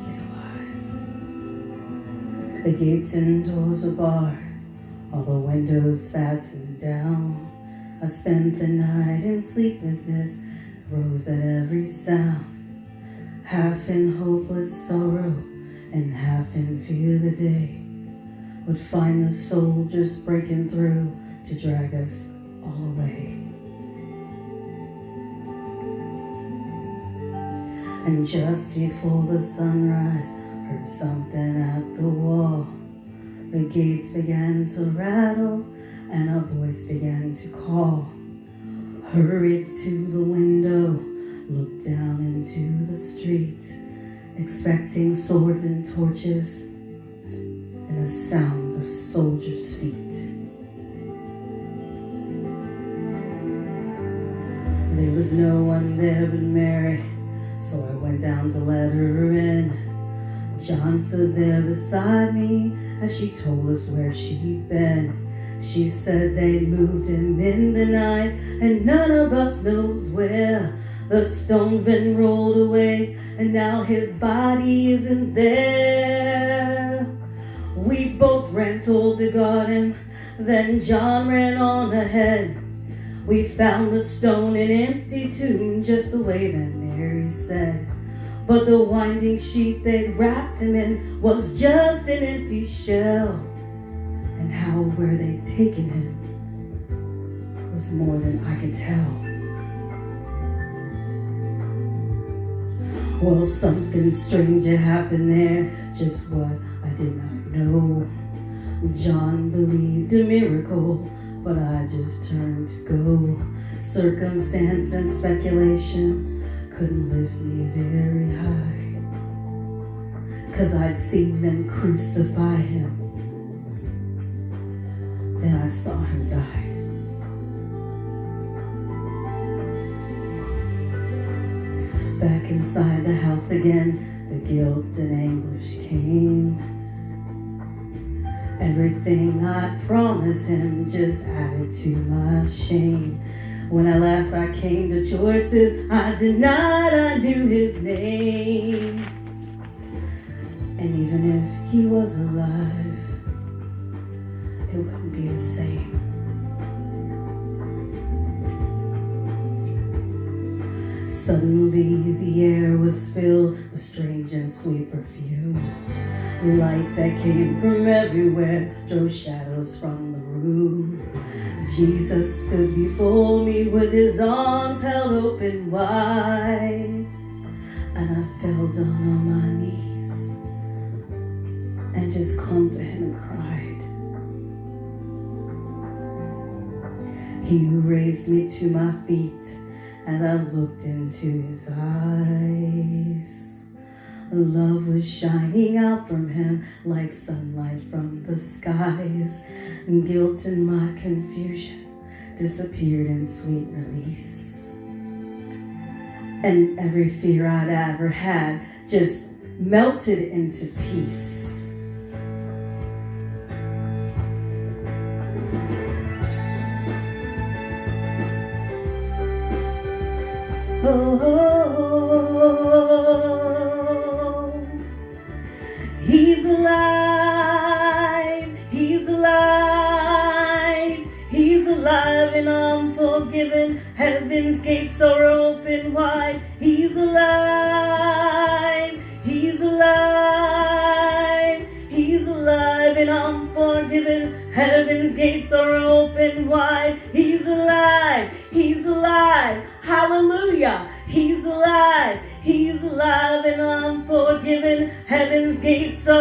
He's alive. The gates and doors are barred, all the windows fastened down. I spent the night in sleeplessness, rose at every sound. Half in hopeless sorrow, and half in fear the day would find the soldiers breaking through to drag us all away. And just before the sunrise, heard something at the wall. The gates began to rattle, and a voice began to call. Hurried to the window, looked down into the street, expecting swords and torches and the sound of soldiers' feet. There was no one there but Mary, so I went down to let her in. John stood there beside me as she told us where she'd been. She said they'd moved him in the night, and none of us knows where. The stone's been rolled away, and now his body isn't there. We both ran toward the garden, then John ran on ahead. We found the stone an empty tomb, just the way that Mary said. But the winding sheet they'd wrapped him in was just an empty shell. And how where they'd taken him was more than I could tell. Well, something strange had happened there, just what I did not know. John believed a miracle, but I just turned to go. Circumstance and speculation couldn't lift me very high, 'cause I'd seen them crucify him, then I saw him die. Back inside the house again, the guilt and anguish came. Everything I promised him just added to my shame. When at last I came to choices, I denied I knew his name. And even if he was alive, it wouldn't be the same. Suddenly the air was filled with strange and sweet perfume. Light that came from everywhere drove shadows from the room. Jesus stood before me with his arms held open wide, and I fell down on my knees and just clung to him and cried. He raised me to my feet and I looked into his eyes. Love was shining out from him like sunlight from the skies. Guilt and my confusion disappeared in sweet release. And every fear I'd ever had just melted into peace. Oh, he's alive, he's alive, he's alive, and I'm forgiven. Heaven's gates are open wide. He's alive, he's alive, he's alive, and I'm forgiven. Heaven's gates are open wide. He's alive, he's alive. Hallelujah, he's alive, and I'm forgiven. Heaven's gates are